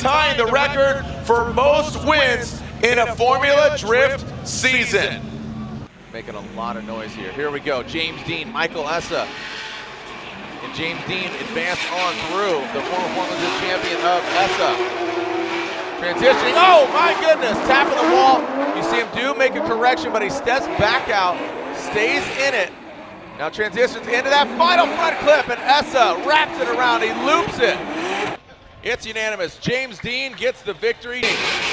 tying the record for most wins in a Formula Drift season. Making a lot of noise here. Here we go. James Deane, Michael Essa. And James Deane advanced on through the former Formula Drift champion of Essa. Transitioning, oh my goodness, tapping the wall. You see him make a correction, but he steps back out, stays in it. Now transitions into that final front clip, and Essa wraps it around, he loops it. It's unanimous. James Deane gets the victory.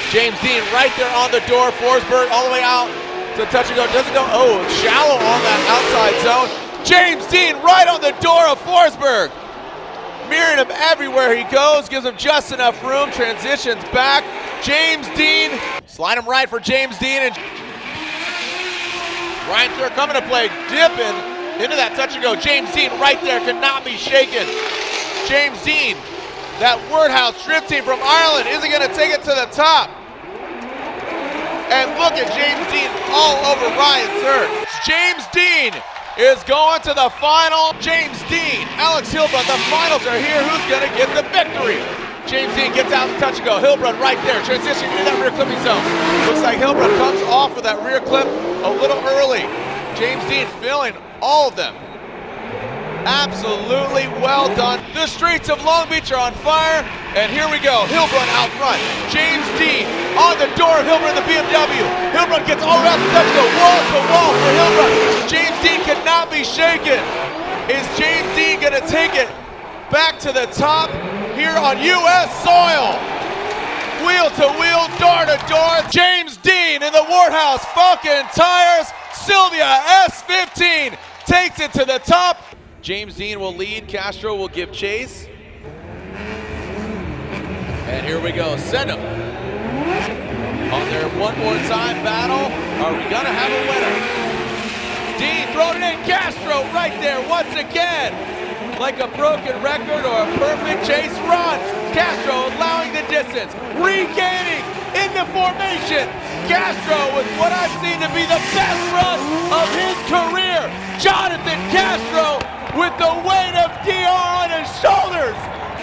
James Deane right there on the door. Forsberg all the way out to touch and go. Doesn't go, oh, shallow on that outside zone. James Deane right on the door of Forsberg. Mirroring him everywhere he goes, gives him just enough room, transitions back. James Deane, slide him right for James Deane, and Ryan Thur coming to play, dipping into that touch and go. James Deane right there, cannot be shaken. James Deane, that Wordhouse Drift team from Ireland, isn't going to take it to the top. And look at James Deane all over Ryan Thur. James Deane is going to the final. James Deane, Alex Hilbrun, the finals are here. Who's going to get the victory? James Deane gets out and touch and go. Hilbrun right there, transitioning into that rear clipping zone. Looks like Hilbrun comes off with that rear clip a little early. James Deane feeling all of them. Absolutely well done. The streets of Long Beach are on fire, and here we go. Hilbrun out front. James Deane on the door of Hilbrun, the BMW. Hilbrun gets all around the touch and go, wall to wall for Hilbrun. James Deane cannot be shaken. Is James Deane gonna take it back to the top here on US soil? Wheel to wheel, door to door. James Deane in the Wardhouse Falcon Tires Sylvia S15 takes it to the top. James Deane will lead, Castro will give chase. And here we go, send him. On their one more time battle, are we gonna have a winner? Deane throwing it in, Castro right there once again. Like a broken record or a perfect chase run. Castro allowing the distance, regaining into formation. Castro with what I've seen to be the best run of his career. Jonathan Castro with the weight of DR on his shoulders.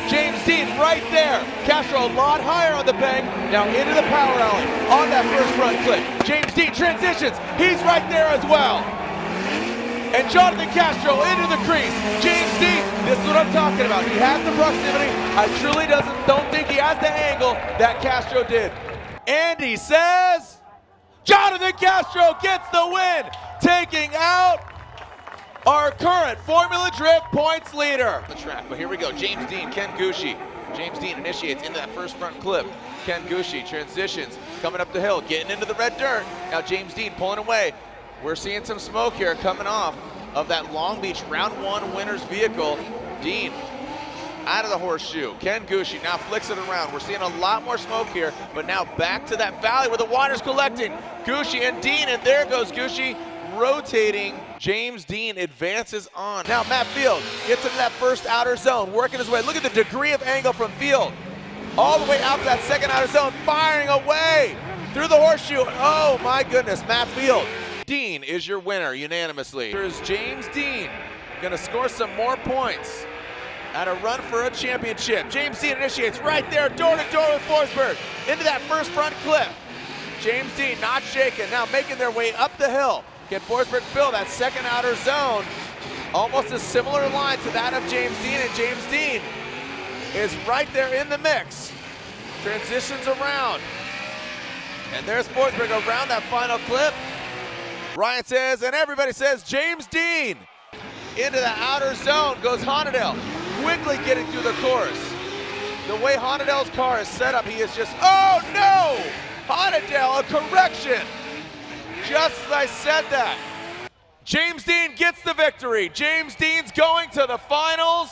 James Deane right there. Castro a lot higher on the bank. Now into the power alley on that first front clip. James Deane transitions. He's right there as well. And Jonathan Castro into the crease. James Deane, this is what I'm talking about. He has the proximity. I truly don't think he has the angle that Castro did. And he says, Jonathan Castro gets the win, taking out our current Formula Drift points leader. The track, but here we go. James Deane, Ken Gucci. James Deane initiates into that first front clip. Ken Gucci transitions, coming up the hill, getting into the red dirt. Now James Deane pulling away. We're seeing some smoke here coming off of that Long Beach round one winner's vehicle. Deane out of the horseshoe. Ken Gucci now flicks it around. We're seeing a lot more smoke here, but now back to that valley where the water's collecting. Gucci and Deane, and there goes Gucci rotating. James Deane advances on. Now Matt Field gets into that first outer zone, working his way. Look at the degree of angle from Field. All the way out to that second outer zone, firing away through the horseshoe. Oh my goodness, Matt Field. Deane is your winner unanimously. Here's James Deane, gonna score some more points at a run for a championship. James Deane initiates right there, door to door with Forsberg, into that first front clip. James Deane not shaken, now making their way up the hill. Can Forsberg fill that second outer zone? Almost a similar line to that of James Deane, and James Deane is right there in the mix. Transitions around. And there's Forsberg around that final clip. Ryan says, and everybody says, James Deane. Into the outer zone goes Honadell, quickly getting through the course. The way Honadell's car is set up, he is just, oh no! Honadell, a correction. Just as I said that. James Deane gets the victory. James Deane's going to the finals.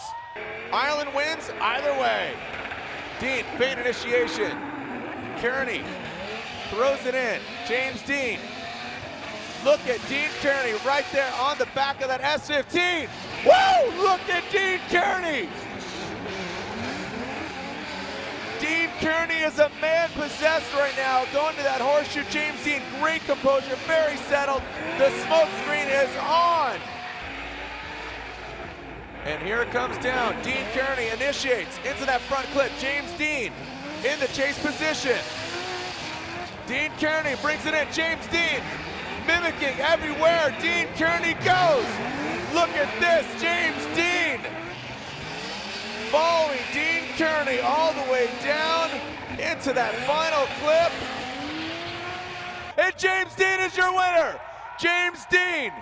Ireland wins either way. Deane, fade initiation. Kearney throws it in. James Deane. Look at Deane Kearney right there on the back of that S15. Woo! Look at Deane Kearney. Deane Kearney is a man possessed right now. Going to that horseshoe. James Deane, great composure, very settled. The smoke screen is on. And here it comes down. Deane Kearney initiates into that front clip. James Deane in the chase position. Deane Kearney brings it in. James Deane mimicking everywhere Deane Kearney goes. Look at this, James Deane following Deane Kearney all the way down into that final clip. And James Deane is your winner. James Deane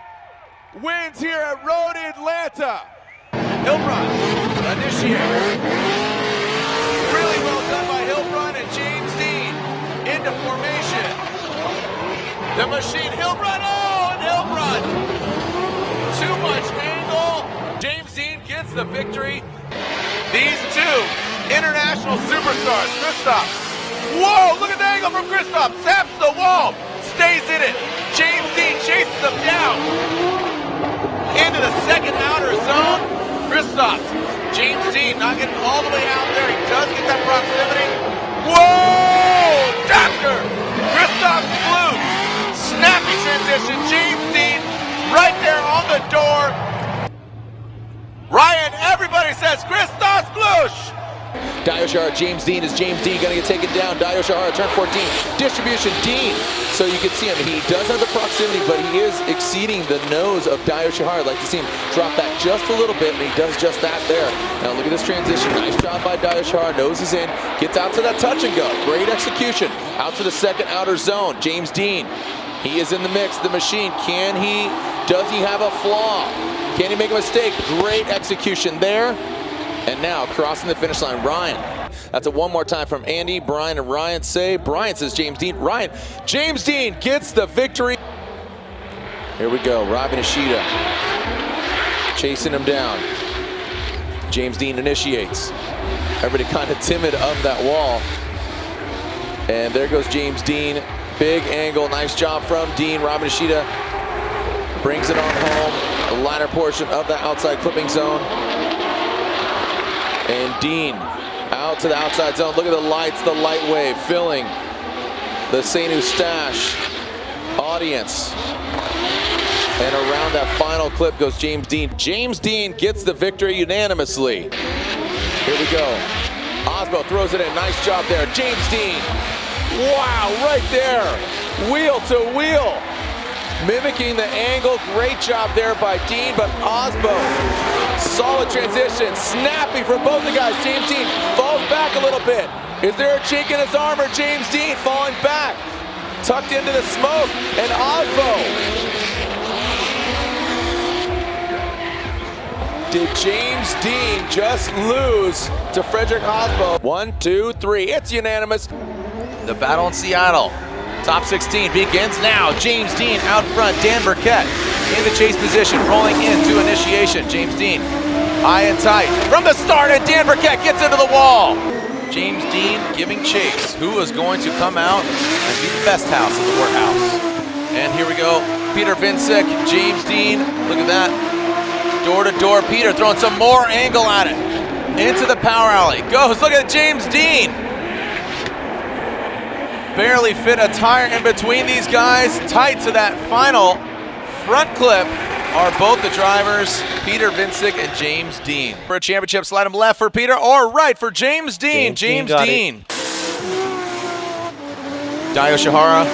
wins here at Road Atlanta. Hilbrun initiates. Really well done by Hilbrun and James Deane into formation. The machine, Hilbrun, oh, and Hilbrun. Too much angle. James Deane gets the victory. These two international superstars, Kristoff. Whoa, look at the angle from Kristoff. Zaps the wall, stays in it. James Deane chases him down into the second outer zone. Kristoff, James Deane not getting all the way out there. He does get that proximity. Whoa, doctor. Kristoff flew. Snappy transition. James Deane right there on the door. Ryan, everybody says Kristoff Glush. Dio Shahara, James Deane. Is James Deane going to get taken down? Dio Shahara, turn 14. Distribution, Deane. So you can see him. He does have the proximity, but he is exceeding the nose of Dio Shahara. I'd like to see him drop back just a little bit, and he does just that there. Now look at this transition. Nice job by Dio Shahara. Nose is in. Gets out to that touch and go. Great execution. Out to the second outer zone. James Deane. He is in the mix. The machine. Does he have a flaw? Can he make a mistake? Great execution there. And now crossing the finish line, Ryan. That's a one more time from Andy, Brian, and Ryan say. Brian says James Deane. Ryan, James Deane gets the victory. Here we go, Robin Ishida chasing him down. James Deane initiates. Everybody kind of timid of that wall. And there goes James Deane. Big angle, nice job from Deane. Robin Ishida brings it on home. The latter portion of the outside clipping zone. And Deane out to the outside zone. Look at the lights, the light wave filling the St. Eustache audience. And around that final clip goes James Deane. James Deane gets the victory unanimously. Here we go. Osbo throws it in. Nice job there. James Deane. Wow, right there. Wheel to wheel. Mimicking the angle. Great job there by Deane, but Osbo. Solid transition. Snappy for both the guys. James Deane falls back a little bit. Is there a chink in his armor? James Deane falling back. Tucked into the smoke. And Osbo. Did James Deane just lose to Frederick Osbo? 1, 2, 3. It's unanimous. The battle in Seattle. Top 16 begins now. James Deane out front. Dan Burkett in the chase position, rolling into initiation. James Deane high and tight from the start, and Dan Burkett gets into the wall. James Deane giving chase. Who is going to come out and be the best house in the workhouse? And here we go. Peter Vincic, James Deane. Look at that. Door to door. Peter throwing some more angle at it. Into the power alley. Goes. Look at James Deane. Barely fit a tire in between these guys. Tight to that final front clip are both the drivers, Peter Vincic and James Deane. For a championship, slide him left for Peter or right for James Deane. James Deane. Dio Shahara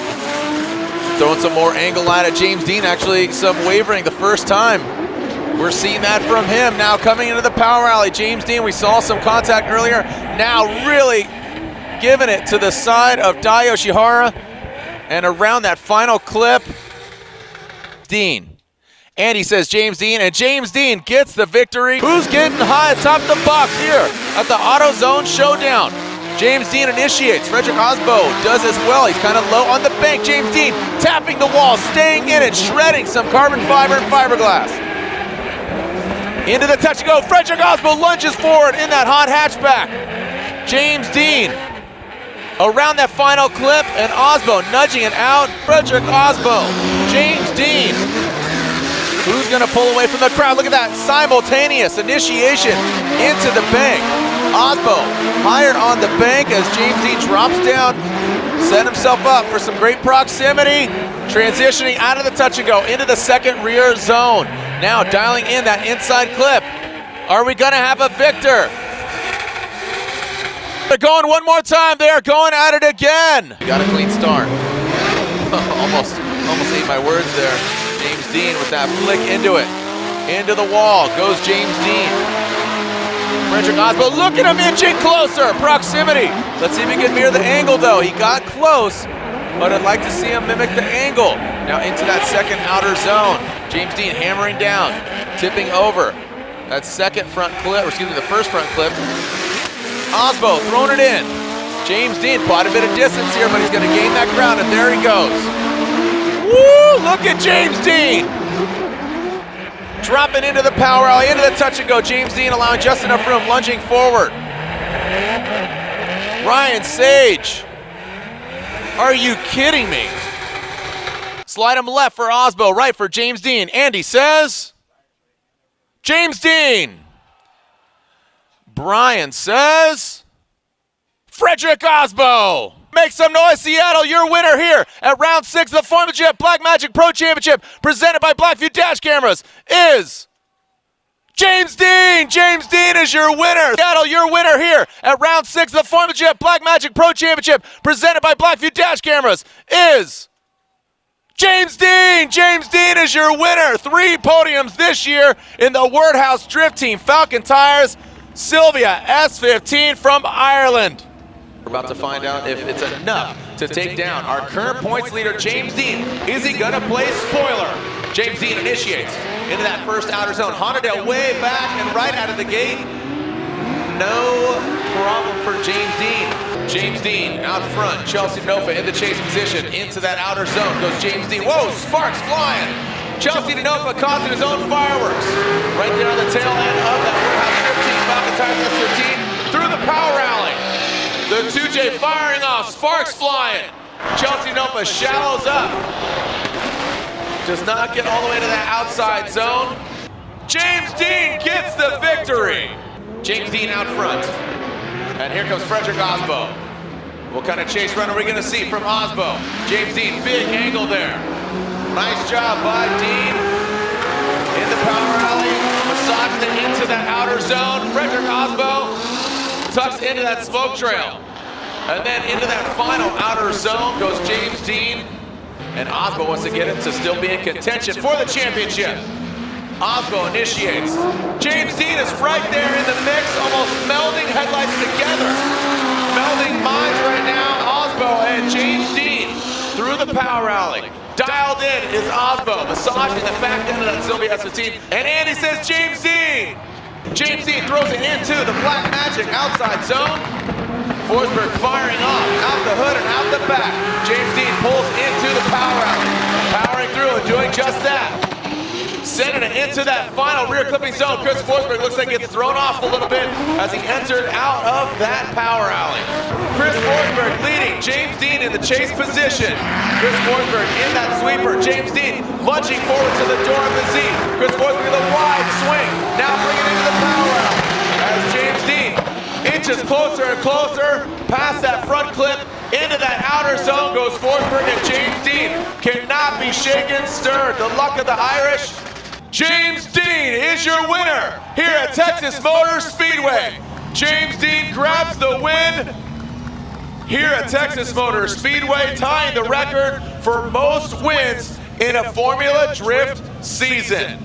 throwing some more angle at it. James Deane actually some wavering the first time. We're seeing that from him. Now coming into the power alley. James Deane, we saw some contact earlier. Now really giving it to the side of Dio Shahara. And around that final clip, Deane. And he says James Deane, and James Deane gets the victory. Who's getting high atop the box here at the AutoZone Showdown? James Deane initiates. Frederick Osbo does as well. He's kind of low on the bank. James Deane tapping the wall, staying in it, shredding some carbon fiber and fiberglass. Into the touch and go. Frederick Osbo lunges forward in that hot hatchback. James Deane around that final clip, and Osbo nudging it out. Frederick Osbo, James Deane. Who's going to pull away from the crowd? Look at that simultaneous initiation into the bank. Osbo higher on the bank as James Deane drops down, set himself up for some great proximity. Transitioning out of the touch and go into the second rear zone. Now dialing in that inside clip. Are we going to have a victor? They're going one more time. They are going at it again. We got a clean start. almost ate my words there. James Deane with that flick into it. Into the wall goes James Deane. Frederick Osbo, look at him inching closer. Proximity. Let's see if he can mirror the angle though. He got close, but I'd like to see him mimic the angle. Now into that second outer zone. James Deane hammering down, tipping over. That second front clip, or excuse me, the first front clip. Osbo throwing it in. James Deane, quite a bit of distance here, but he's going to gain that ground, and there he goes. Woo! Look at James Deane. Dropping into the power alley, into the touch and go. James Deane allowing just enough room, lunging forward. Ryan Sage. Are you kidding me? Slide him left for Osbo, right for James Deane. Andy says, James Deane. Brian says, Frederick Osbo. Make some noise, Seattle. Your winner here at round 6 of the Formula Jet Black Magic Pro Championship, presented by Blackview Dash Cameras, is James Deane. James Deane is your winner. Seattle, your winner here at round 6 of the Formula Jet Black Magic Pro Championship, presented by Blackview Dash Cameras, is James Deane. James Deane is your winner. 3 podiums this year in the Wordhouse Drift Team. Falcon Tires, Sylvia S15 from Ireland. We're about to find out if it's enough to take down our current points leader, James Deane. Is he gonna play spoiler? James Deane initiates into that first outer zone. Honda way back and right out of the gate. No problem for James Deane. James Deane out front. Chelsea Denofa in the chase position. Into that outer zone goes James Deane. Whoa, sparks flying. Chelsea Denofa causing his own fireworks. Right there on the tail end of that Wordhouse 15, Falcon Tires S15 through the power alley. The 2J firing off, sparks flying. Chelsea Denofa shallows up. Does not get all the way to that outside zone. James Deane gets the victory. James Deane out front. And here comes Frederick Osbo. What kind of chase run are we gonna see from Osbo? James Deane, big angle there. Nice job by Deane. In the power alley, massaging it into that outer zone. Frederick Osbo tucks into that smoke trail. And then into that final outer zone goes James Deane. And Osbo wants to get it to still be in contention for the championship. Osbo initiates. James Deane is right there in the mix, almost melding headlights together. Melding minds right now, Osbo and James Deane through the power alley. Dialed in is Osbo, massaging the back end of that Sylvia S15. And Andy says James Deane. James Deane throws it into the Black Magic outside zone. Forsberg firing off, out the hood and out the back. James Deane pulls into the power alley. Powering through and doing just that. Sending it into that final rear clipping zone. Chris Forsberg looks like gets thrown off a little bit as he entered out of that power alley. Chris Forsberg leading James Deane in the chase position. Chris Forsberg in that sweeper. James Deane lunging forward to the door of the Z. Chris Forsberg with a wide swing. Now bringing it into the power alley. As James Deane inches closer and closer past that front clip. Into that outer zone goes Forsberg, and James Deane cannot be shaken, stirred. The luck of the Irish. James Deane is your winner here at Texas Motor Speedway. James Deane grabs the win here at Texas Motor Speedway, tying the record for most wins in a Formula Drift season.